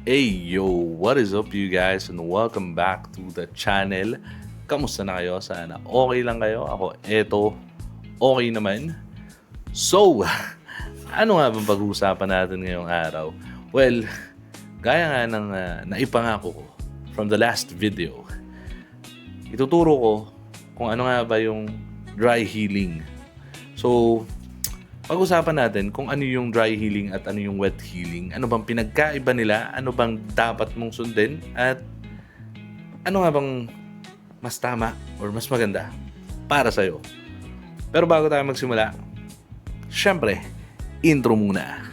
Hey yo, what is up you guys and welcome back to the channel. Kamusta na kayo? Sana okay lang kayo. Ako okay naman. So, ano nga bang pag-uusapan natin ngayong araw? Well, gaya nga ng naipangako ko from the last video, ituturo ko kung ano nga ba yung dry healing. So, pag-usapan natin kung ano yung dry healing at ano yung wet healing. Ano bang pinagkaiba nila? Ano bang dapat mong sundin? At ano nga bang mas tama or mas maganda para sa'yo? Pero bago tayo magsimula, syempre, intro muna.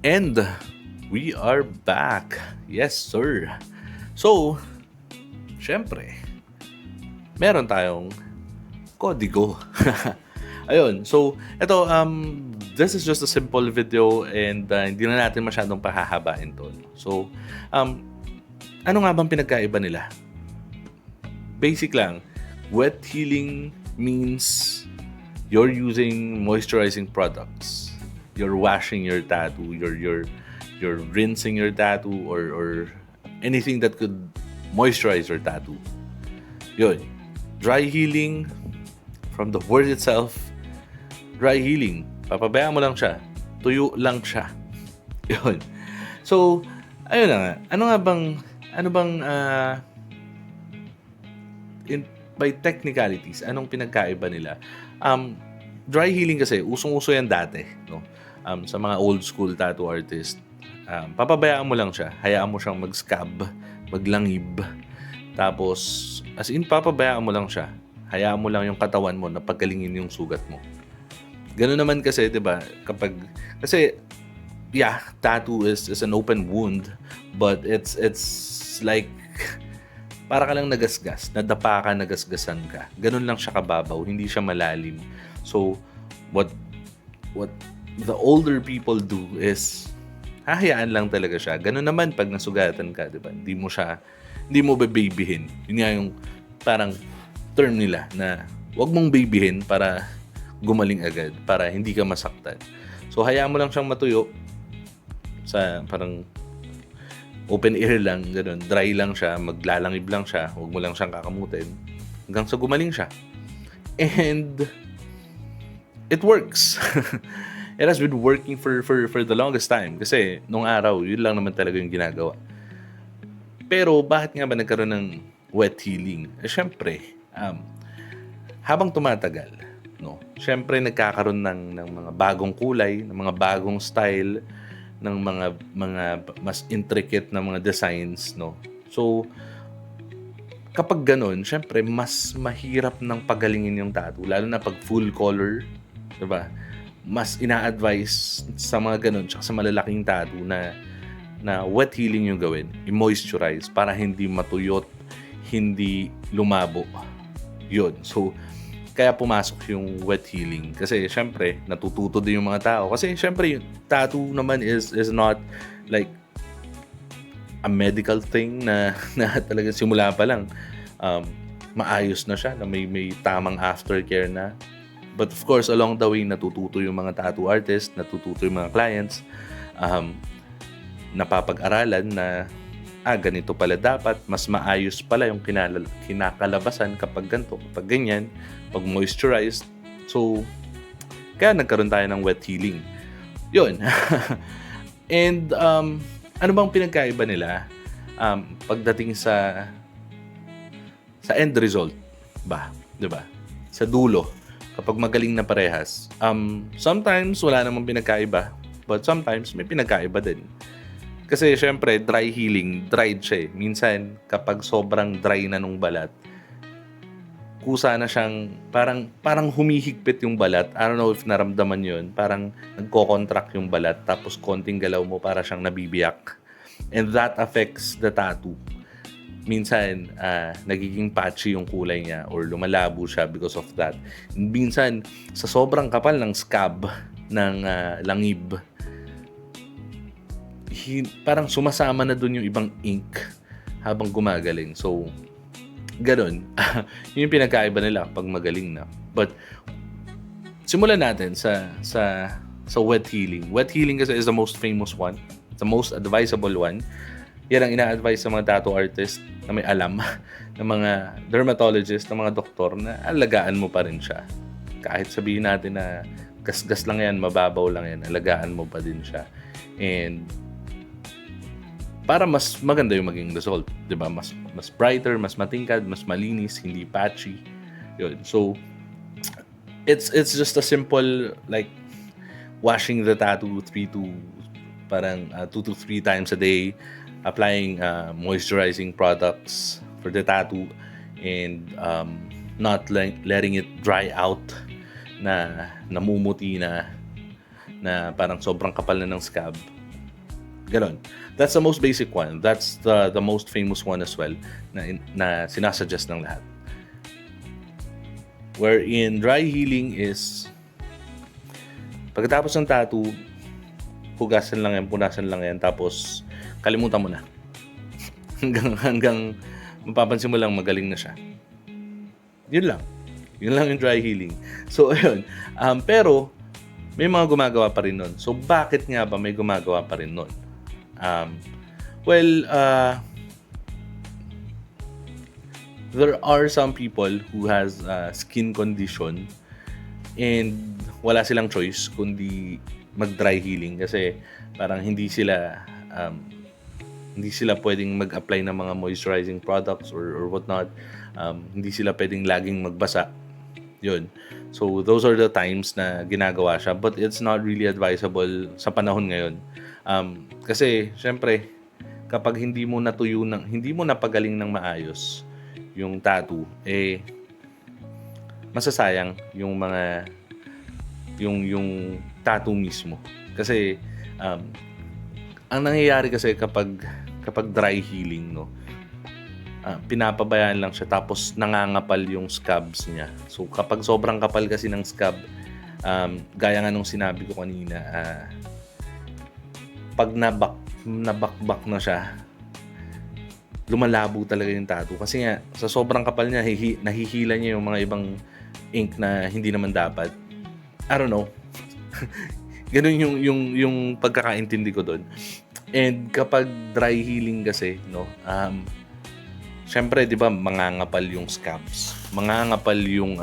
And we are back. Yes, sir. So, syempre, meron tayong kodigo. Ayun. So, ito, this is just a simple video and hindi na natin masyadong pahahabain to. So, ano nga bang pinagkaiba nila? Basic lang. Wet healing means you're using moisturizing products. You're washing your tattoo, you're rinsing your tattoo or anything that could moisturize your tattoo. Yun. Dry healing, from the word itself, dry healing. Papabayaan mo lang siya. Tuyo lang siya. Yun. So, ayun na nga. Ano bang by technicalities, anong pinagkaiba nila? Dry healing kasi, usong-uso yan dati, no? Sa mga old school tattoo artist, papabayaan mo lang siya. Hayaan mo siyang mag-scab, maglangib. Tapos, as in, papabayaan mo lang siya. Hayaan mo lang yung katawan mo na pagkalingin yung sugat mo. Ganun naman kasi, di ba? Kasi, tattoo is an open wound, but it's like, para ka lang nagasgas, nadapa ka, nagasgasan ka. Ganun lang siya kababaw, hindi siya malalim. So, what the older people do is hahayaan lang talaga siya. Ganun naman pag nasugatan ka, 'di ba? Hindi mo babyhin. Yun nga yung parang term nila na wag mong babyhin para gumaling agad, para hindi ka masaktan. So, hayaan mo lang siyang matuyo sa parang open air lang, ganun. Dry lang siya, maglalangib lang siya, wag mo lang siyang kakamutin hanggang sa gumaling siya. And it works. It has been working for the longest time kasi nung araw, yun lang naman talaga yung ginagawa. Pero bakit nga ba nagkaroon ng wet healing? Syempre, habang tumatagal, no? Syempre nagkakaroon ng mga bagong kulay, ng mga bagong style, ng mga mas intricate na mga designs, no? So, kapag ganun, syempre mas mahirap ng pagalingin yung tattoo, lalo na pag full color, 'di ba? Mas ina-advise sa mga ganun tsaka sa malalaking tattoo na wet healing yung gawin, i-moisturize para hindi matuyot, hindi lumabo. Yun. So, kaya pumasok yung wet healing kasi syempre natututo din yung mga tao kasi syempre yung tattoo naman is not like a medical thing na talaga simula pa lang maayos na siya, na may tamang aftercare na. But of course, along the way, natututo yung mga tattoo artists, natututo yung mga clients, napapag-aralan na, ganito pala dapat, mas maayos pala yung kinakalabasan kapag ganito, kapag ganyan, pag moisturized. So, kaya nagkaroon tayo ng wet healing. Yun. And, ano bang pinagkaiba nila pagdating sa end result ba? Diba? Sa dulo. Kapag magaling na parehas, sometimes wala namang pinagkaiba, but sometimes may pinagkaiba din. Kasi syempre, dry healing, dried siya eh. Minsan, kapag sobrang dry na nung balat, kusa na siyang, parang humihigpit yung balat. I don't know if naramdaman yun. Parang nagko-contract yung balat, tapos konting galaw mo para siyang nabibiyak. And that affects the tattoo. Minsan, nagiging patchy yung kulay niya or lumalabo siya because of that. Minsan, sa sobrang kapal ng scab ng langib, parang sumasama na dun yung ibang ink habang gumagaling. So, gano'n. Yun yung pinagkaiba nila pag magaling na. But, simulan natin sa wet healing. Wet healing kasi is the most famous one. The most advisable one. Yan ang ina-advise sa mga tattoo artist na may alam, ng mga dermatologist, ng mga doktor na alagaan mo pa rin siya. Kahit sabihin natin na gasgas lang yan, mababaw lang yan, alagaan mo pa din siya. And para mas maganda yung maging result, 'di ba? Mas brighter, mas matingkad, mas malinis, hindi patchy. Yun. So it's just a simple like washing the tattoo 2 to 3 times a day, applying moisturizing products for the tattoo, and not letting it dry out na namumuti na parang sobrang kapal na ng scab. Ganon. That's the most basic one. That's the most famous one as well na sinasuggest ng lahat. Wherein dry healing is pagkatapos ng tattoo, punasan lang yan, tapos kalimutan mo na. hanggang mapapansin mo lang magaling na siya. Yun lang yung dry healing. So ayun, pero may mga gumagawa pa rin nun. So bakit nga ba may gumagawa pa rin nun? There are some people who has skin condition and wala silang choice kundi mag-dry healing kasi parang hindi sila pwedeng mag-apply ng mga moisturizing products or whatnot. Hindi sila pwedeng laging magbasa. Yun. So, those are the times na ginagawa siya. But it's not really advisable sa panahon ngayon. Kasi, syempre, kapag hindi mo napagaling ng maayos yung tattoo, masasayang yung tattoo mismo. Kasi, ang nangyayari kasi kapag dry healing, no, pinapabayaan lang siya tapos nangangapal yung scabs niya. So kapag sobrang kapal kasi ng scab, gaya nga nung sinabi ko kanina, pag nabakbak na siya, lumalabo talaga yung tattoo. Kasi nga, sa sobrang kapal niya, nahihila niya yung mga ibang ink na hindi naman dapat. I don't know. Ganun yung pagkakaintindi ko doon. And kapag dry healing kasi, no, syempre, 'di ba, mangangapal yung scabs. Mangangapal yung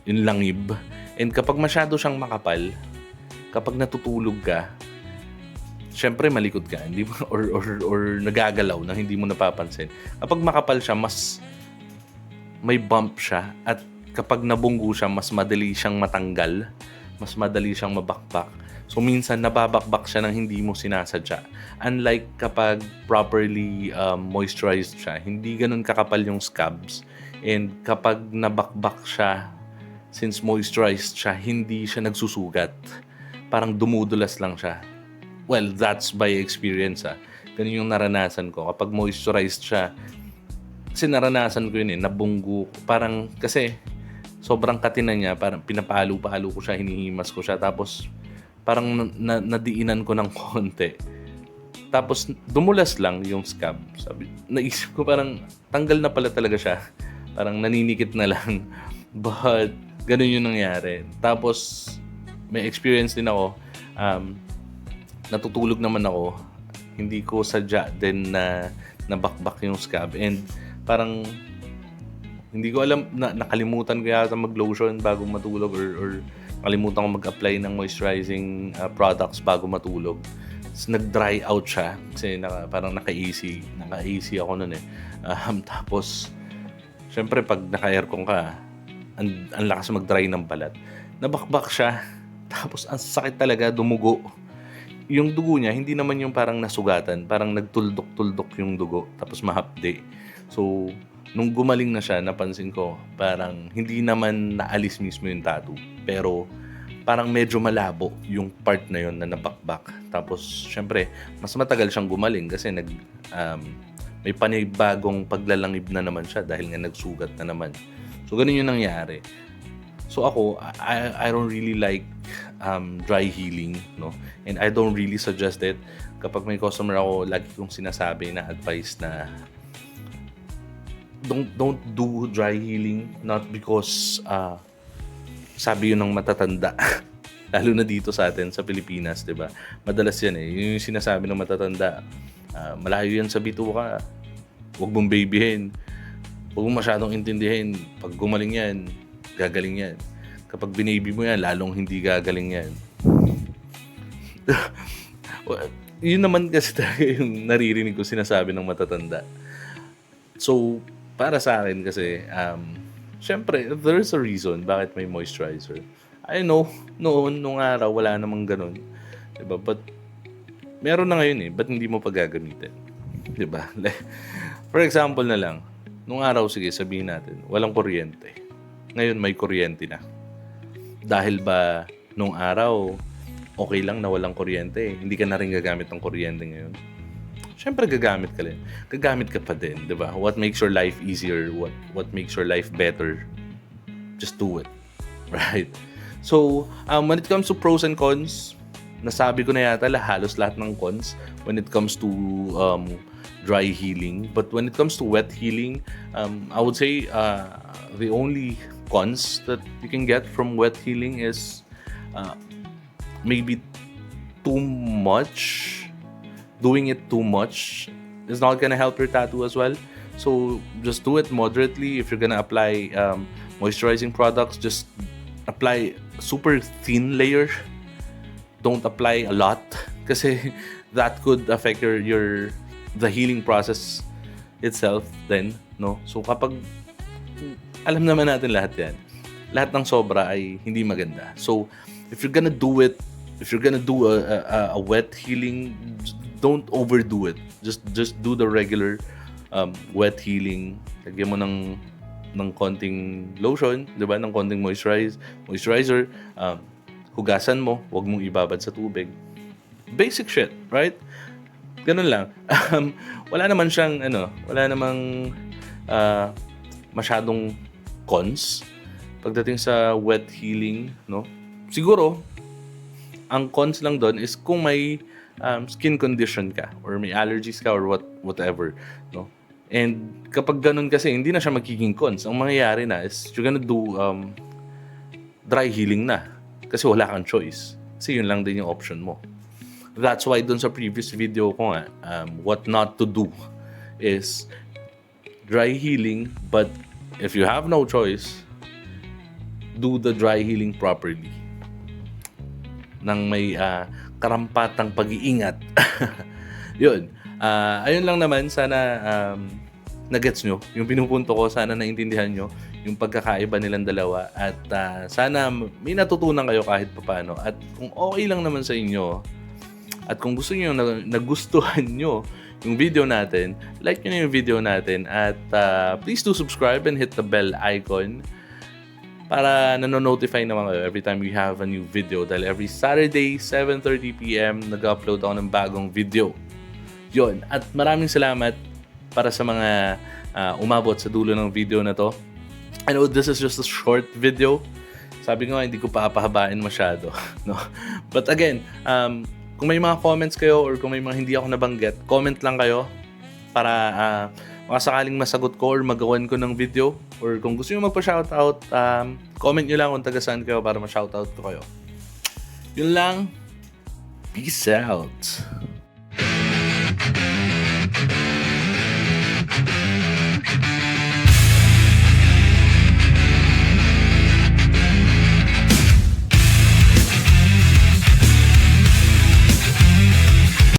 langib. And kapag masyado siyang makapal, kapag natutulog ka, syempre malikot ka, hindi ba? Or nagagalaw na hindi mo napapansin. Kapag makapal siya, mas may bump siya, at kapag nabunggo siya, mas madali siyang matanggal, mas madali siyang mabakbak. So, minsan, nababakbak siya nang hindi mo sinasadya. Unlike kapag properly moisturized siya, hindi ganun kakapal yung scabs. And kapag nabakbak siya, since moisturized siya, hindi siya nagsusugat. Parang dumudulas lang siya. Well, that's by experience. Ganun yung naranasan ko. Kapag moisturized siya, kasi naranasan ko yun nabunggo. Parang, kasi, sobrang katina niya, parang pinapalo-palo ko siya, hinihimas ko siya, tapos parang nadiinan ko ng konti. Tapos dumulas lang yung scab. Naisip ko parang tanggal na pala talaga siya. Parang naninikit na lang. But ganun yung nangyari. Tapos may experience din ako. Natutulog naman ako. Hindi ko sadya din na nabakbak yung scab. And parang hindi ko alam, nakalimutan ko yata mag-lotion bago matulog, or nakalimutan ko mag-apply ng moisturizing products bago matulog. Tapos nag-dry out siya kasi parang naka-easy ako nun . Tapos syempre pag naka-aircon ka, ang lakas mag-dry ng balat. Nabakbak siya. Tapos ang sakit talaga, dumugo. Yung dugo niya, hindi naman yung parang nasugatan, parang nagtuldok-tuldok yung dugo, tapos mahapde. So, nung gumaling na siya, napansin ko, parang hindi naman naalis mismo yung tattoo. Pero, parang medyo malabo yung part na yon na nabakbak. Tapos, syempre, mas matagal siyang gumaling kasi may panibagong paglalangib na naman siya dahil nga nagsugat na naman. So, ganun yung nangyari. So, ako, I don't really like dry healing, no? And I don't really suggest it. Kapag may customer ako, lagi kong sinasabi na advice na don't do dry healing, not because sabi yun ng matatanda. Lalo na dito sa atin sa Pilipinas, 'di ba? Madalas 'yan eh. Yung sinasabi ng matatanda, malayo 'yan sa bituka. Huwag mong babyhin. Huwag mong masyadong intindihin. Pag gumaling 'yan, gagaling 'yan. Kapag binaby mo 'yan, lalong hindi gagaling 'yan. Yun naman kasi talaga yung naririnig ko sinasabi ng matatanda. So, para sa akin kasi, syempre, there's a reason bakit may moisturizer. I know, nung araw, wala namang ganun. Diba? But, meron na ngayon eh. Ba't hindi mo pa gagamitin? Diba? For example na lang, nung araw, sige, sabihin natin, walang kuryente. Ngayon, may kuryente na. Dahil ba, nung araw, okay lang na walang kuryente eh. Hindi ka na rin gagamit ng kuryente ngayon. Siyempre, gagamit ka rin. Gagamit ka pa din, diba? What makes your life easier? What makes your life better? Just do it. Right? So, when it comes to pros and cons, nasabi ko na yata halos lahat ng cons when it comes to dry healing. But when it comes to wet healing, I would say the only cons that you can get from wet healing is maybe too much. Doing it too much is not gonna help your tattoo as well. So, just do it moderately. If you're gonna apply moisturizing products, just apply super thin layer. Don't apply a lot kasi that could affect the healing process itself then, no? So kapag alam naman natin lahat 'yan. Lahat ng sobra ay hindi maganda. So if you're gonna do a wet healing, don't overdo it. Just do the regular wet healing. Lagyan mo ng konting lotion, 'di ba? Ng konting moisturizer, hugasan mo, 'wag mong ibabad sa tubig. Basic shit, right? Ganun lang. Wala namang masyadong cons pagdating sa wet healing, no? Siguro ang cons lang doon is kung may skin condition ka or may allergies ka or whatever, no? And kapag ganun kasi, hindi na siya magiging cons. Ang mangyayari na is you're gonna do dry healing na. Kasi wala kang choice. Kasi yun lang din yung option mo. That's why dun sa previous video ko nga, what not to do is dry healing. But if you have no choice, do the dry healing properly. Nang may karampatang pag-iingat. Yun. Ayun lang naman, sana na-gets nyo yung pinupunto ko, sana naintindihan nyo yung pagkakaiba nilang dalawa at sana may natutunan kayo kahit papaano. At kung okay lang naman sa inyo at kung gusto nyo, nagustuhan nyo yung video natin, like nyo na yung video natin at please do subscribe and hit the bell icon para nanonotify naman kayo every time we have a new video. Dahil every Saturday, 7:30 PM, nag-upload ako ng bagong video. Yun. At maraming salamat para sa mga umabot sa dulo ng video na to. I know this is just a short video. Sabi ko nga, hindi ko papahabain masyado. No? But again, kung may mga comments kayo or kung may mga hindi ako nabanggit, comment lang kayo para makasakaling masagot ko or magawan ko ng video. Or kung gusto nyo magpa-shoutout, comment nyo lang kung taga saan kayo para ma-shoutout ko kayo. Yun lang. Peace out.